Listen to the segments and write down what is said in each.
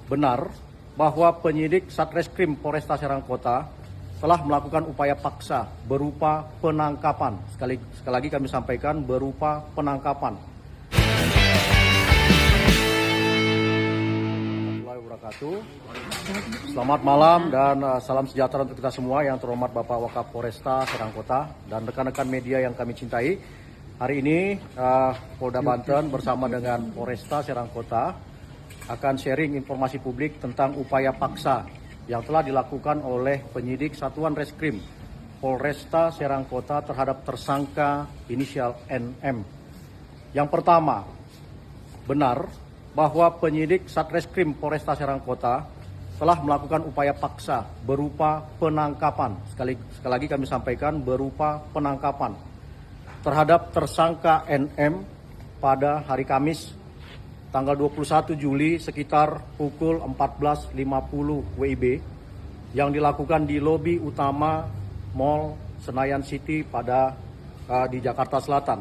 benar bahwa penyidik Satreskrim Polresta Serang Kota telah melakukan upaya paksa berupa penangkapan. Sekali lagi kami sampaikan berupa penangkapan. Selamat malam dan salam sejahtera untuk kita semua, yang terhormat Bapak Wakapolresta Serang Kota dan rekan-rekan media yang kami cintai. Hari ini Polda Banten bersama dengan Polresta Serang Kota akan sharing informasi publik tentang upaya paksa yang telah dilakukan oleh penyidik Satuan Reskrim Polresta Serang Kota terhadap tersangka inisial NM. Yang pertama, benar bahwa penyidik Satreskrim Polresta Serang Kota telah melakukan upaya paksa berupa penangkapan. Sekali lagi kami sampaikan berupa penangkapan terhadap tersangka NM pada hari Kamis tanggal 21 Juli sekitar pukul 14.50 WIB yang dilakukan di lobi utama Mall Senayan City di Jakarta Selatan.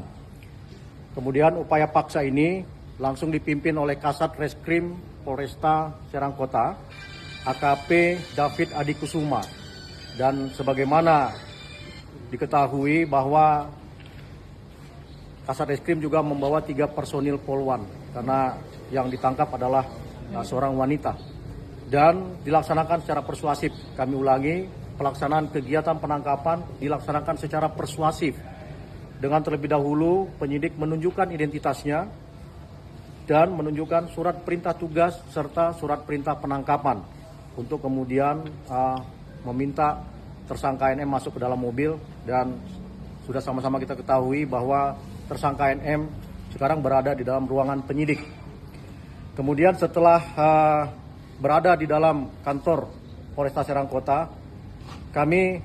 Kemudian upaya paksa ini langsung dipimpin oleh Kasat Reskrim Polresta Serang Kota, AKP David Adikusuma. Dan sebagaimana diketahui bahwa Kasat Reskrim juga membawa 3 personil Polwan karena yang ditangkap adalah seorang wanita. Dan dilaksanakan secara persuasif. Kami ulangi, pelaksanaan kegiatan penangkapan dilaksanakan secara persuasif. Dengan terlebih dahulu penyidik menunjukkan identitasnya dan menunjukkan surat perintah tugas serta surat perintah penangkapan untuk kemudian meminta tersangka NM masuk ke dalam mobil. Dan sudah sama-sama kita ketahui bahwa tersangka NM sekarang berada di dalam ruangan penyidik. Kemudian setelah berada di dalam kantor Polresta Serang Kota, kami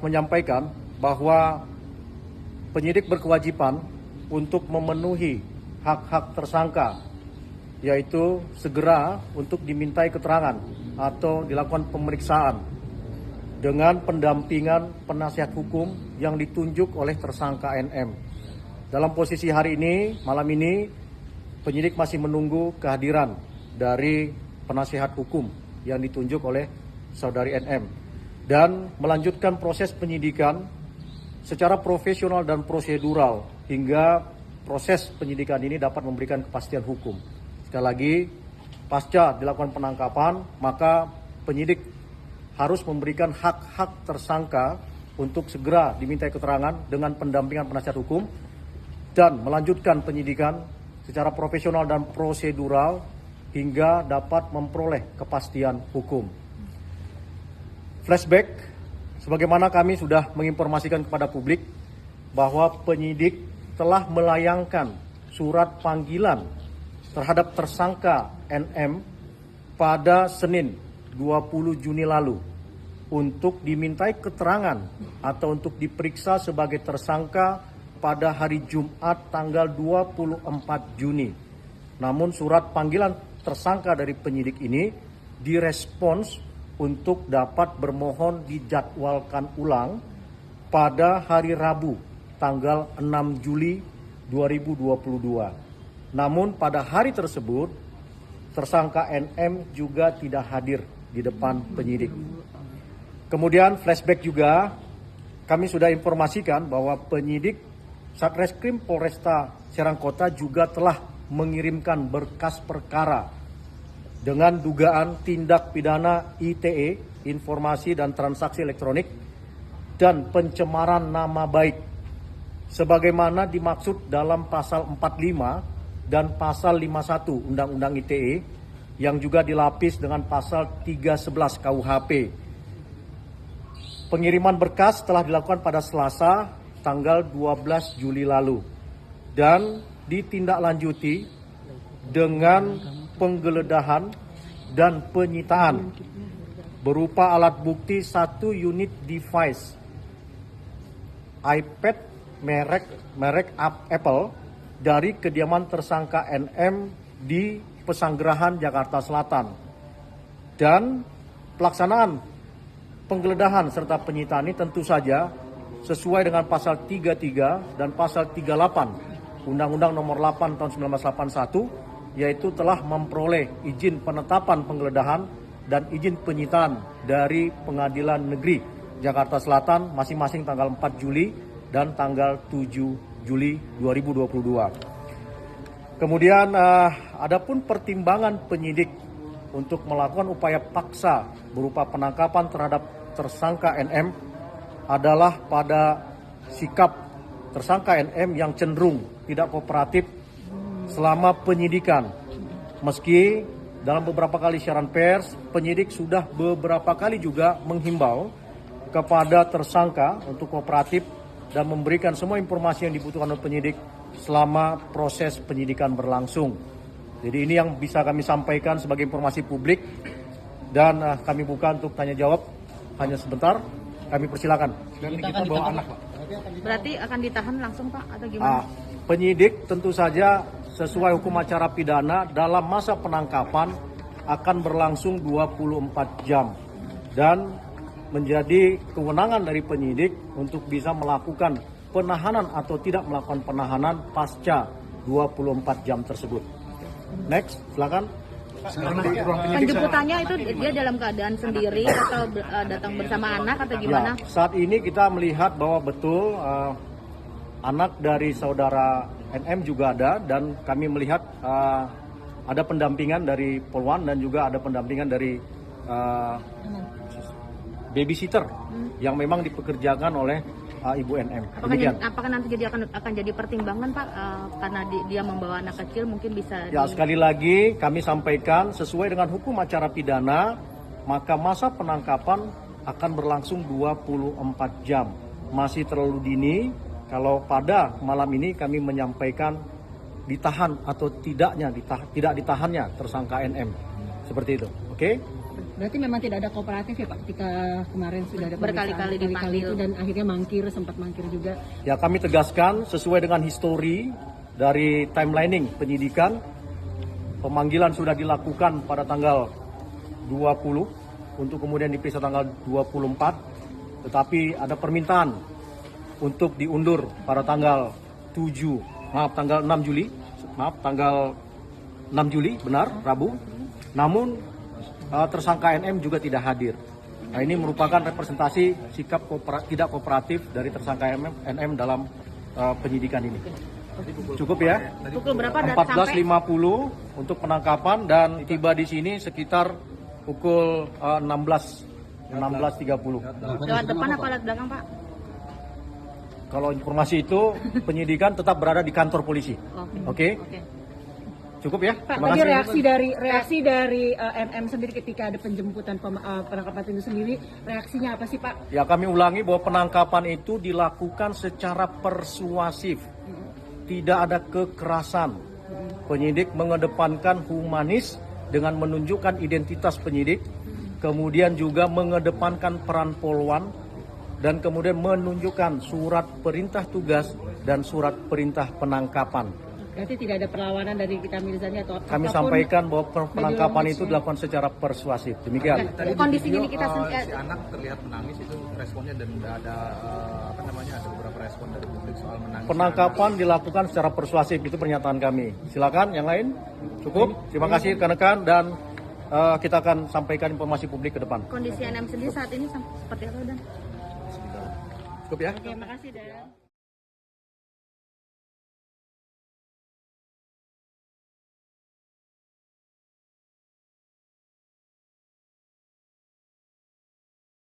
menyampaikan bahwa penyidik berkewajiban untuk memenuhi hak-hak tersangka, yaitu segera untuk dimintai keterangan atau dilakukan pemeriksaan dengan pendampingan penasihat hukum yang ditunjuk oleh tersangka NM. Dalam posisi hari ini, malam ini, penyidik masih menunggu kehadiran dari penasihat hukum yang ditunjuk oleh saudari NM dan melanjutkan proses penyidikan secara profesional dan prosedural hingga proses penyidikan ini dapat memberikan kepastian hukum. Sekali lagi, pasca dilakukan penangkapan, maka penyidik harus memberikan hak-hak tersangka untuk segera dimintai keterangan dengan pendampingan penasihat hukum dan melanjutkan penyidikan secara profesional dan prosedural hingga dapat memperoleh kepastian hukum. Flashback, sebagaimana kami sudah menginformasikan kepada publik bahwa penyidik telah melayangkan surat panggilan terhadap tersangka NM pada Senin 20 Juni lalu untuk dimintai keterangan atau untuk diperiksa sebagai tersangka pada hari Jumat tanggal 24 Juni. Namun surat panggilan tersangka dari penyidik ini direspons untuk dapat bermohon dijadwalkan ulang pada hari Rabu tanggal 6 Juli 2022. Namun pada hari tersebut tersangka NM juga tidak hadir di depan penyidik. Kemudian flashback juga, kami sudah informasikan bahwa penyidik Satreskrim Polresta Serang Kota juga telah mengirimkan berkas perkara dengan dugaan tindak pidana ITE, informasi dan transaksi elektronik, dan pencemaran nama baik sebagaimana dimaksud dalam pasal 45 dan pasal 51 Undang-Undang ITE yang juga dilapis dengan pasal 311 KUHP. Pengiriman berkas telah dilakukan pada Selasa tanggal 12 Juli lalu dan ditindaklanjuti dengan penggeledahan dan penyitaan berupa alat bukti 1 unit device iPad merek Apple dari kediaman tersangka NM di Pesanggerahan, Jakarta Selatan. Dan pelaksanaan penggeledahan serta penyitaan ini tentu saja sesuai dengan pasal 33 dan pasal 38 Undang-Undang Nomor 8 tahun 1981 yaitu telah memperoleh izin penetapan penggeledahan dan izin penyitaan dari Pengadilan Negeri Jakarta Selatan masing-masing tanggal 4 Juli dan tanggal 7 Juli 2022. Kemudian adapun pertimbangan penyidik untuk melakukan upaya paksa berupa penangkapan terhadap tersangka NM adalah pada sikap tersangka NM yang cenderung tidak kooperatif selama penyidikan. Meski dalam beberapa kali siaran pers, penyidik sudah beberapa kali juga menghimbau kepada tersangka untuk kooperatif dan memberikan semua informasi yang dibutuhkan oleh penyidik selama proses penyidikan berlangsung. Jadi ini yang bisa kami sampaikan sebagai informasi publik dan kami buka untuk tanya jawab hanya sebentar. Kami persilakan. Dan kita bawa anak, Pak. Berarti akan ditahan langsung, Pak, atau gimana? Penyidik tentu saja sesuai hukum acara pidana dalam masa penangkapan akan berlangsung 24 jam dan menjadi kewenangan dari penyidik untuk bisa melakukan penahanan atau tidak melakukan penahanan pasca 24 jam tersebut. Next, silakan. Penjemputannya itu dia dalam keadaan sendiri atau datang bersama anak atau gimana? Ya, saat ini kita melihat bahwa betul anak dari saudara NM juga ada dan kami melihat ada pendampingan dari Polwan dan juga ada pendampingan dari babysitter yang memang dipekerjakan oleh Ibu NM. Apakah nanti akan jadi pertimbangan, Pak, karena dia membawa anak kecil mungkin bisa? Ya, sekali lagi kami sampaikan sesuai dengan hukum acara pidana, maka masa penangkapan akan berlangsung 24 jam. Masih terlalu dini kalau pada malam ini kami menyampaikan ditahan atau tidak ditahannya tersangka NM. Seperti itu. Oke? Berarti memang tidak ada kooperatif ya, Pak, ketika kemarin sudah ada berkali-kali dipanggil dan akhirnya sempat mangkir juga. Ya, kami tegaskan sesuai dengan histori dari timelining penyidikan, pemanggilan sudah dilakukan pada tanggal 20 untuk kemudian diperiksa tanggal 24, tetapi ada permintaan untuk diundur pada tanggal 6 Juli, benar, Rabu. Namun tersangka NM juga tidak hadir. Nah, ini merupakan representasi sikap tidak kooperatif dari tersangka NM dalam penyidikan ini. Cukup ya? Pukul berapa? 14.50 untuk penangkapan dan tiba di sini sekitar pukul 16.30. Lewat depan apa lewat belakang, Pak? Kalau informasi itu penyidikan tetap berada di kantor polisi. Oke? Cukup ya? Pak, tadi reaksi dari NM sendiri ketika ada penjemputan penangkapan itu sendiri, reaksinya apa sih, Pak? Ya, kami ulangi bahwa penangkapan itu dilakukan secara persuasif. Tidak ada kekerasan. Penyidik mengedepankan humanis dengan menunjukkan identitas penyidik, kemudian juga mengedepankan peran Polwan, dan kemudian menunjukkan surat perintah tugas dan surat perintah penangkapan. Berarti tidak ada perlawanan dari kita Mirzani atau apapun. Kami sampaikan bahwa penangkapan itu dilakukan secara persuasif. Demikian. Kondisi ini kita si anak terlihat menangis, itu responnya, dan ada ada beberapa respon dari publik soal menangis. Penangkapan dilakukan secara persuasif, itu pernyataan kami. Silakan yang lain. Cukup. Terima kasih rekan-rekan dan kita akan sampaikan informasi publik ke depan. Kondisi NM sendiri saat ini seperti apa, Dan? Cukup ya. Oke, makasih, Dan.